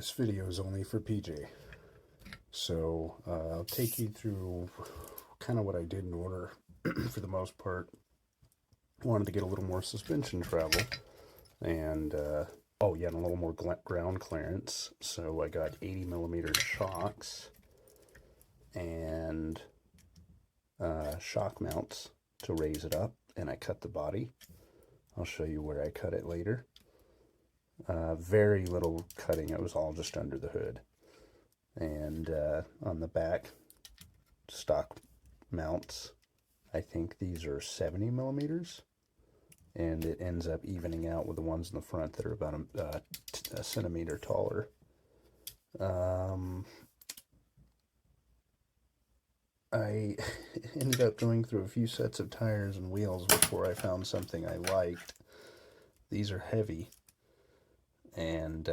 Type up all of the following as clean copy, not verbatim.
this video is only for PJ. So I'll take you through kind of what I did in order. For the most part, wanted to get a little more suspension travel and oh yeah, and a little more ground clearance. So I got 80mm shocks and shock mounts to raise it up, and I cut the body. I'll show you where I cut it later. Very little cutting, it was all just under the hood. And on the back, stock mounts, I think these are 70mm, and it ends up evening out with the ones in the front that are about a centimeter taller. I ended up going through a few sets of tires and wheels before I found something I liked. These are heavy, and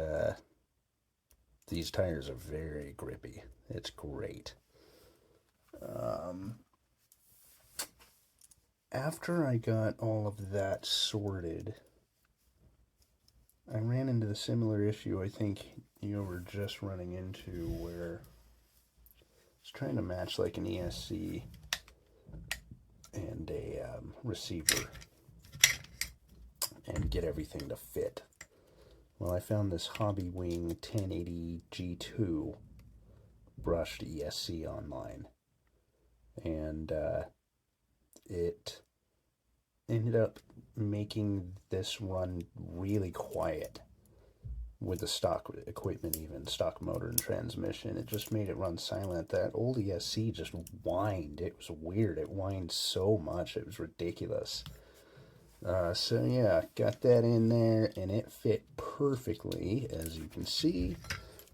these tires are very grippy. It's great. After I got all of that sorted, I ran into the similar issue I think you were just running into, where I was trying to match like an ESC and a receiver and get everything to fit. Well, I found this Hobby Wing 1080 G2 brushed ESC online, and it ended up making this run really quiet with the stock equipment, even stock motor and transmission. It just made it run silent. That old ESC just whined. It was weird. It whined so much. It was ridiculous. So yeah, got that in there, and it fit perfectly. As you can see,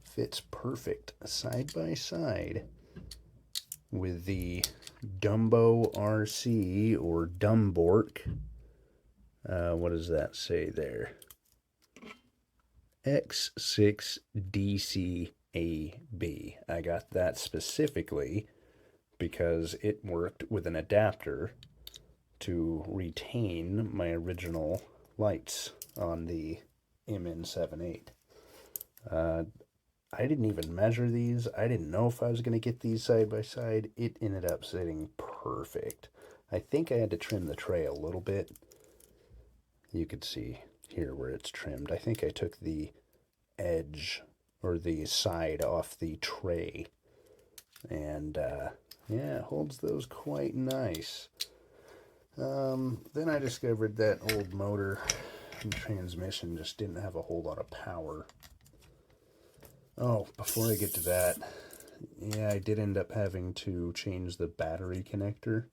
fits perfect side by side with the Dumbo RC, or DUMBORC. What does that say there? X6DCAB. I got that specifically because it worked with an adapter to retain my original lights on the MN78. I didn't even measure these. I didn't know if I was going to get these side by side. It ended up sitting perfect. I think I had to trim the tray a little bit. You could see here where it's trimmed. I think I took the edge or the side off the tray, and yeah, it holds those quite nice. Then I discovered that old motor and transmission just didn't have a whole lot of power. Oh, before I get to that, yeah, I did end up having to change the battery connector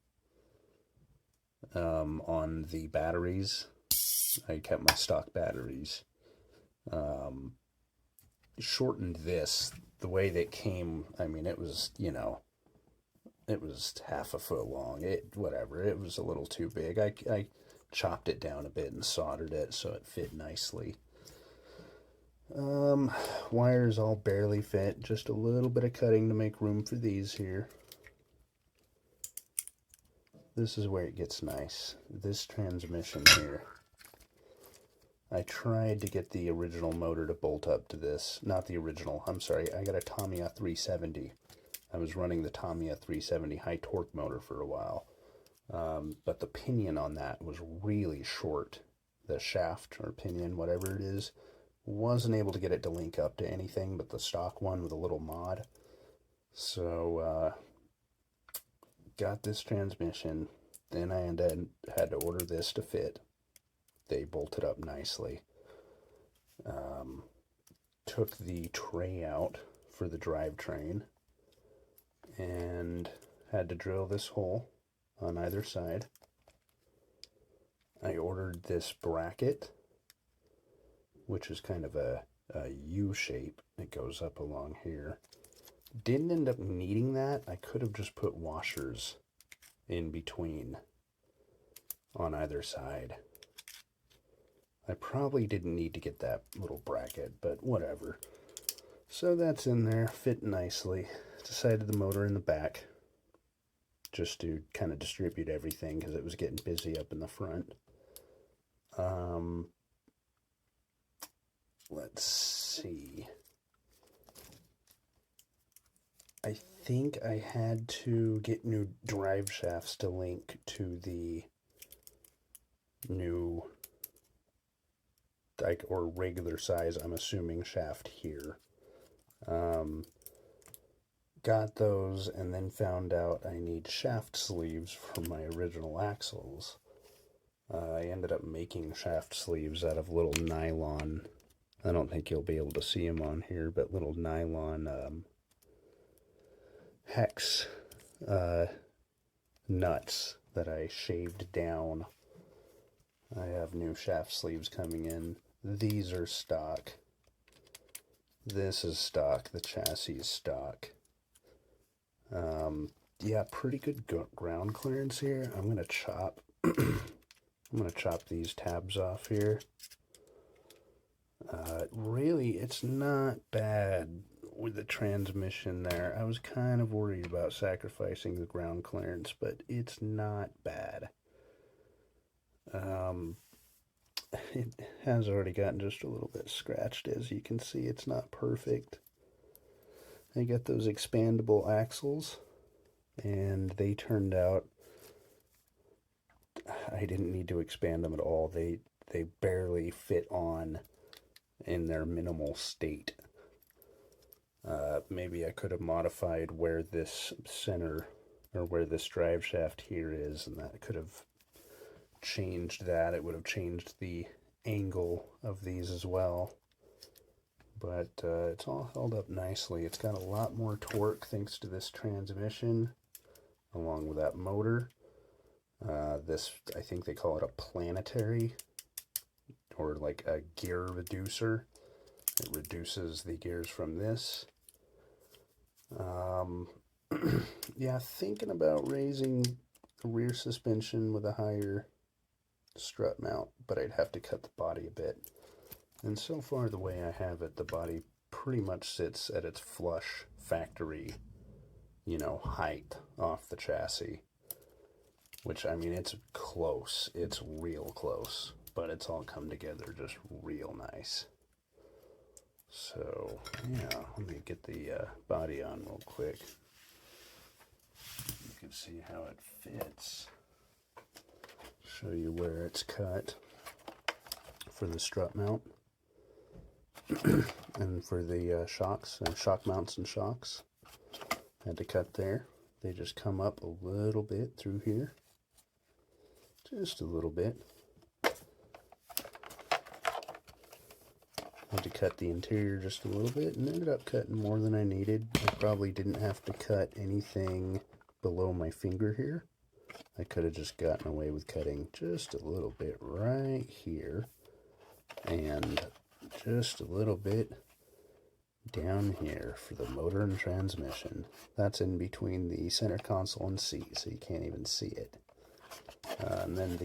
on the batteries. I kept my stock batteries. Shortened this. The way that came, I mean, it was, you know, it was half a foot long. Whatever, it was a little too big. I chopped it down a bit and soldered it so it fit nicely. Wires all barely fit, just a little bit of cutting to make room for these here. This is where it gets nice. This transmission here, I tried to get the original motor to bolt up to this. Not the original, I'm sorry, I got a Tamiya 370. I was running the Tamiya 370 high torque motor for a while, but the pinion on that was really short. The shaft or pinion, whatever it is, wasn't able to get it to link up to anything but the stock one with a little mod. So got this transmission, then I had to order this to fit. They bolted up nicely. Took the tray out for the drivetrain and had to drill this hole on either side. I ordered this bracket, which is kind of a U shape. It goes up along here. Didn't end up needing that. I could have just put washers in between on either side. I probably didn't need to get that little bracket, but whatever. So that's in there, fit nicely. Decided the motor in the back, just to kind of distribute everything because it was getting busy up in the front. Let's see. think I had to get new drive shafts to link to the new, like, or regular size, I'm assuming, shaft here. Got those and then found out I need shaft sleeves for my original axles. I ended up making shaft sleeves out of little nylon. I don't think you'll be able to see them on here, but little nylon hex nuts that I shaved down. I have new shaft sleeves coming in. These are stock. This is stock. The chassis is stock. Yeah, pretty good ground clearance here. I'm gonna chop. I'm gonna chop these tabs off here. Really, it's not bad with the transmission there. I was kind of worried about sacrificing the ground clearance, but it's not bad. It has already gotten just a little bit scratched, as you can see. It's not perfect. I got those expandable axles, and they turned out, I didn't need to expand them at all. They barely fit on in their minimal state. Maybe I could have modified where this center, or where this drive shaft here is, and that could have changed that. It would have changed the angle of these as well. But it's all held up nicely. It's got a lot more torque thanks to this transmission, along with that motor. This, I think they call it a planetary, or like a gear reducer. It reduces the gears from this. Yeah, thinking about raising the rear suspension with a higher strut mount, but I'd have to cut the body a bit. And so far, the way I have it, the body pretty much sits at its flush factory, you know, height off the chassis. Which, I mean, it's close. It's real close. But it's all come together just real nice. So, yeah, let me get the body on real quick. You can see how it fits. Show you where it's cut for the strut mount. And for the shocks, and shock mounts and shocks. Had to cut there. They just come up a little bit through here. Just a little bit. Had to cut the interior just a little bit and ended up cutting more than I needed. I probably didn't have to cut anything below my finger here. I could have just gotten away with cutting just a little bit right here and just a little bit down here for the motor and transmission. That's in between the center console and seat, so you can't even see it. And then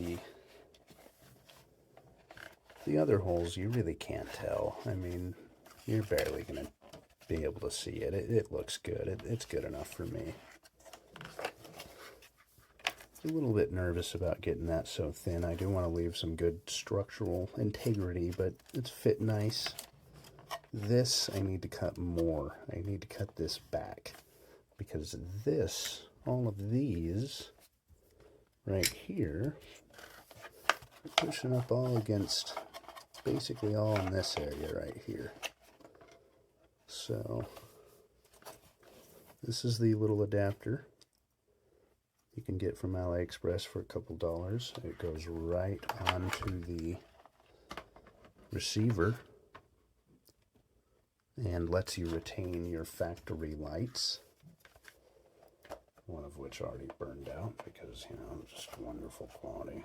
the other holes, you really can't tell. I mean, you're barely going to be able to see it. It looks good. It's good enough for me. A little bit nervous about getting that so thin. I do want to leave some good structural integrity, but it's fit nice. This, I need to cut more. I need to cut this back, because this, all of these right here, are pushing up all against, basically all in this area right here. So this is the little adapter you can get from AliExpress for a couple dollars. It goes right onto the receiver and lets you retain your factory lights, one of which already burned out because, you know, just wonderful quality.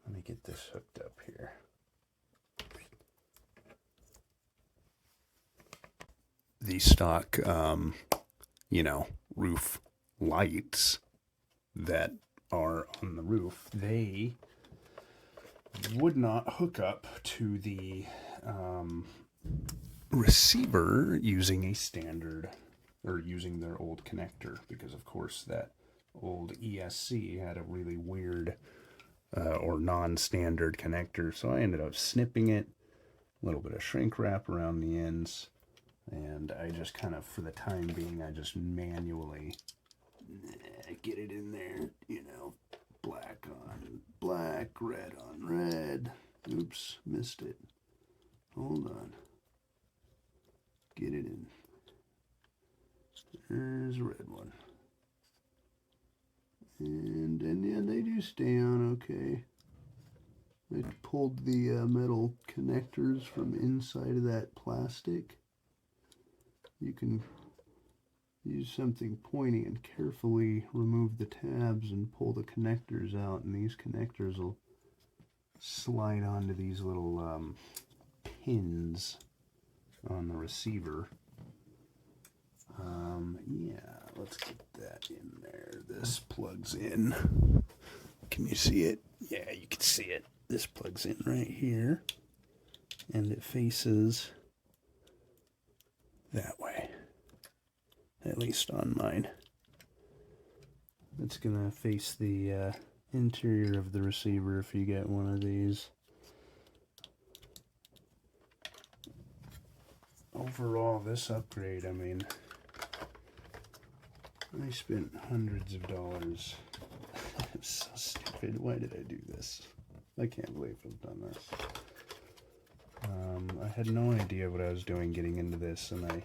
Let me get this hooked up here. The stock, you know, roof lights that are on the roof, they would not hook up to the receiver using a standard, or using their old connector, because of course that old ESC had a really weird or non-standard connector. So I ended up snipping it, a little bit of shrink wrap around the ends, and I just kind of, for the time being, I just manually get it in there, you know, black on black, red on red. Oops, missed it. Hold on. Get it in. There's a red one. And yeah, they do stay on okay. I pulled the metal connectors from inside of that plastic. You can use something pointy and carefully remove the tabs and pull the connectors out, and these connectors will slide onto these little pins on the receiver. Yeah, let's get that in there. This plugs in. Can you see it? Yeah, you can see it. This plugs in right here, and it faces that way, at least on mine. It's gonna face the interior of the receiver if you get one of these. Overall, this upgrade, I mean, I spent hundreds of dollars. It's so stupid. Why did I do this? I can't believe I've done this. I had no idea what I was doing getting into this, and I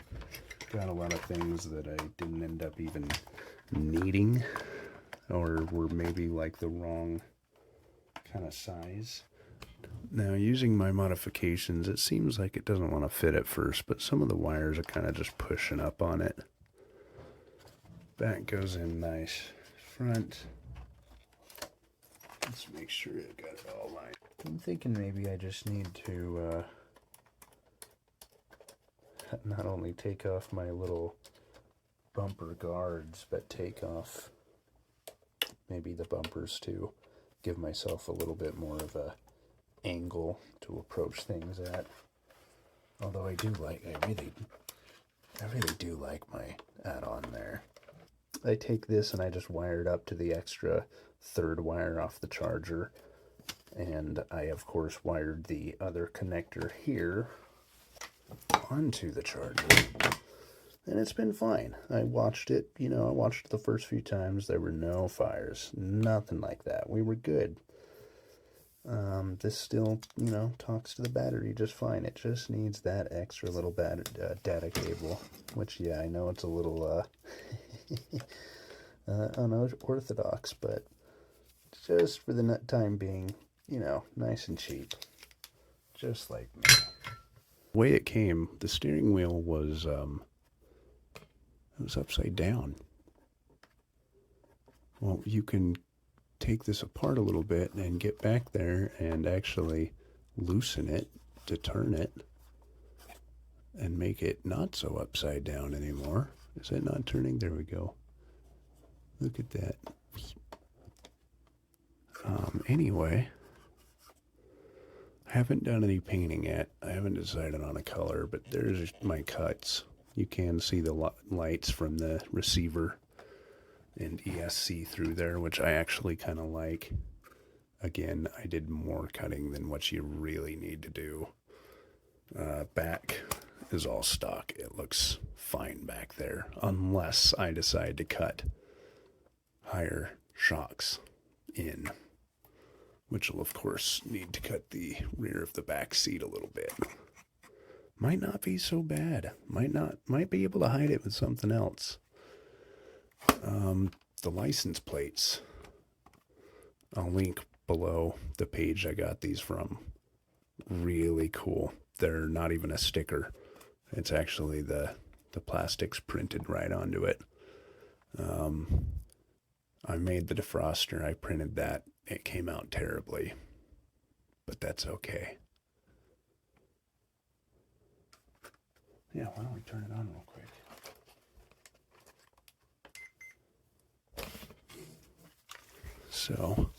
got a lot of things that I didn't end up even needing, or were maybe like the wrong kind of size. Now, using my modifications, it seems like it doesn't want to fit at first, but some of the wires are kind of just pushing up on it. Back goes in nice. Front. Let's make sure I got it all lined. I'm thinking maybe I just need to not only take off my little bumper guards, but take off maybe the bumpers too. Give myself a little bit more of a angle to approach things at. Although I really do like my add-on there. I take this and I just wire it up to the extra third wire off the charger, and I of course wired the other connector here onto the charger, and it's been fine. I watched it, you know, I watched it the first few times. There were no fires, nothing like that. We were good. This still, you know, talks to the battery just fine. It just needs that extra little data cable, which, yeah, I know it's a little unorthodox, but just for the time being, you know, nice and cheap, just like me. The way it came, the steering wheel was it was upside down. Well, you can take this apart a little bit and get back there and actually loosen it to turn it and make it not so upside down anymore. Is that not turning? There we go. Look at that. Anyway, I haven't done any painting yet. I haven't decided on a color, but there's my cuts. You can see the lights from the receiver and ESC through there, which I actually kind of like. Again, I did more cutting than what you really need to do. Back is all stock. It looks fine back there, unless I decide to cut higher shocks in, which will of course need to cut the rear of the back seat a little bit. Might not be so bad. Might be able to hide it with something else. The license plates, I'll link below the page I got these from. Really cool. They're not even a sticker. It's actually the plastic's printed right onto it. I made the defroster. I printed that. It came out terribly, but that's okay. Yeah, why don't we turn it on real quick? So,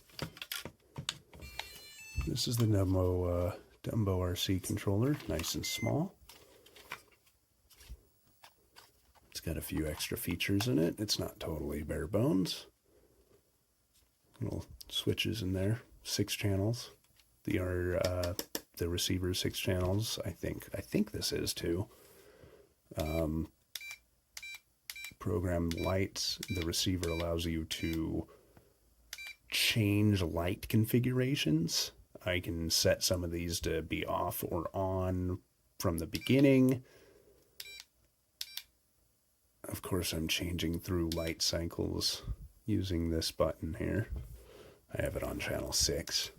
this is the Dumbo RC controller, nice and small. It's got a few extra features in it. It's not totally bare bones. Little switches in there, 6 channels. The receiver 6 channels. I think this is too. Program lights. The receiver allows you to change light configurations. I can set some of these to be off or on from the beginning. Of course, I'm changing through light cycles using this button here. I have it on channel 6.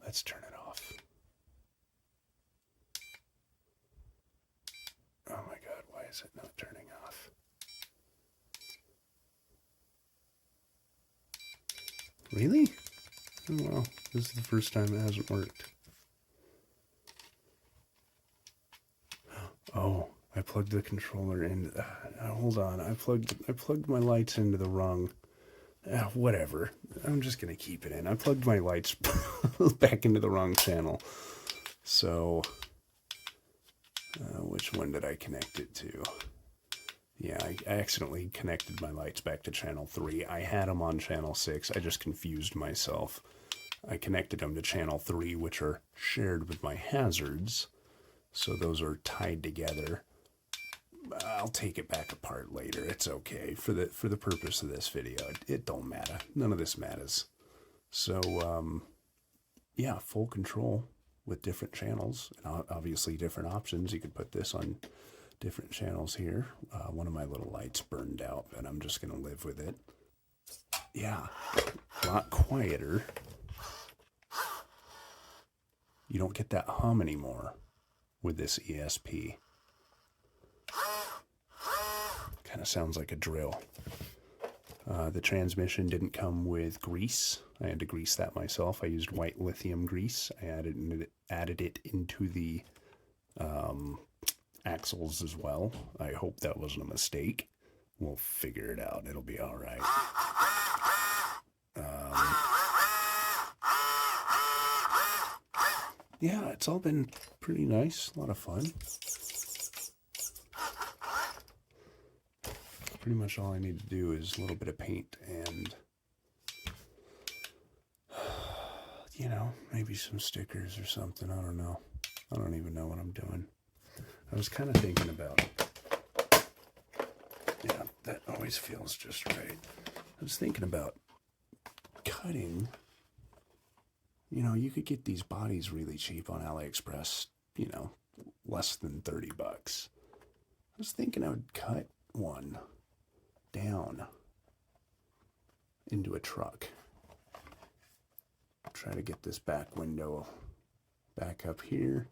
Let's turn it off. Oh my God, why is it not turning off? Really? Oh well, this is the first time it hasn't worked. Oh, I plugged the controller in. Hold on, I plugged my lights into the wrong. Whatever. I'm just gonna keep it in. I plugged my lights back into the wrong channel. So, which one did I connect it to? Yeah, I accidentally connected my lights back to channel 3. I had them on channel 6. I just confused myself. I connected them to channel 3, which are shared with my hazards. So those are tied together. I'll take it back apart later. It's okay. For the purpose of this video, it don't matter. None of this matters. So, yeah, full control with different channels. And obviously different options. You could put this on different channels here. One of my little lights burned out, and I'm just going to live with it. Yeah, a lot quieter. You don't get that hum anymore with this ESP. Kind of sounds like a drill. The transmission didn't come with grease. I had to grease that myself. I used white lithium grease. I added it into the axles as well. I hope that wasn't a mistake. We'll figure it out. It'll be all right. Yeah, it's all been pretty nice. A lot of fun. Pretty much all I need to do is a little bit of paint and, you know, maybe some stickers or something. I don't know. I don't even know what I'm doing. I was kind of thinking about, yeah, that always feels just right. I was thinking about cutting. You know, you could get these bodies really cheap on AliExpress, you know, less than $30. I was thinking I would cut one down into a truck. Try to get this back window back up here.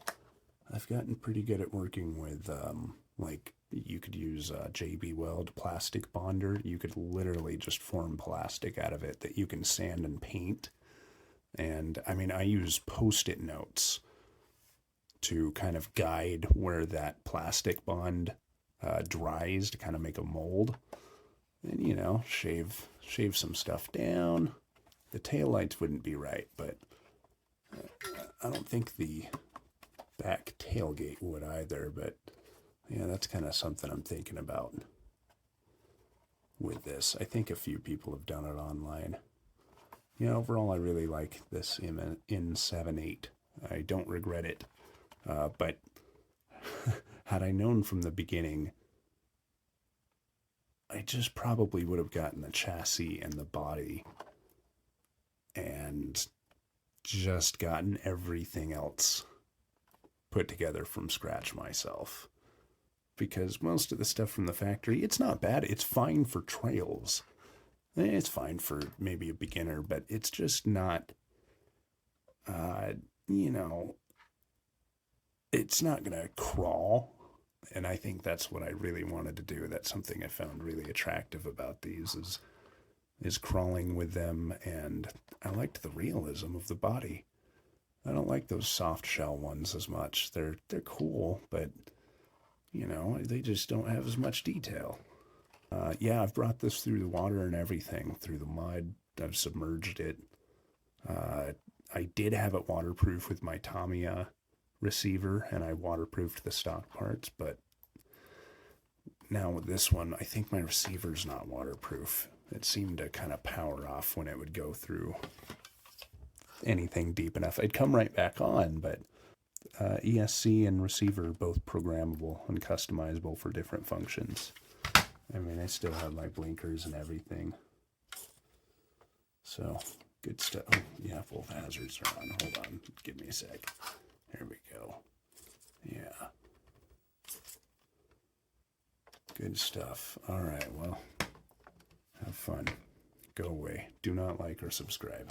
I've gotten pretty good at working with, like, you could use JB Weld plastic bonder. You could literally just form plastic out of it that you can sand and paint. And, I mean, I use Post-it notes to kind of guide where that plastic bond dries to kind of make a mold. And, you know, shave some stuff down. The taillights wouldn't be right, but I don't think the back tailgate would either. But, yeah, that's kind of something I'm thinking about with this. I think a few people have done it online. You know, overall, I really like this MN78. I don't regret it. But had I known from the beginning, I just probably would have gotten the chassis and the body and just gotten everything else put together from scratch myself. Because most of the stuff from the factory, it's not bad. It's fine for trails. It's fine for maybe a beginner, but it's just not, you know, it's not going to crawl. And I think that's what I really wanted to do. That's something I found really attractive about these is crawling with them. And I liked the realism of the body. I don't like those soft shell ones as much. They're cool, but, you know, they just don't have as much detail. Yeah, I've brought this through the water and everything, through the mud. I've submerged it. I did have it waterproof with my Tamiya receiver, and I waterproofed the stock parts, but now with this one, I think my receiver's not waterproof. It seemed to kind of power off when it would go through anything deep enough. It'd come right back on, but ESC and receiver are both programmable and customizable for different functions. I mean, I still have my blinkers and everything. So, good stuff. Oh, yeah, both hazards are on. Hold on. Give me a sec. There we go. Yeah. Good stuff. All right, well, have fun. Go away. Do not like or subscribe.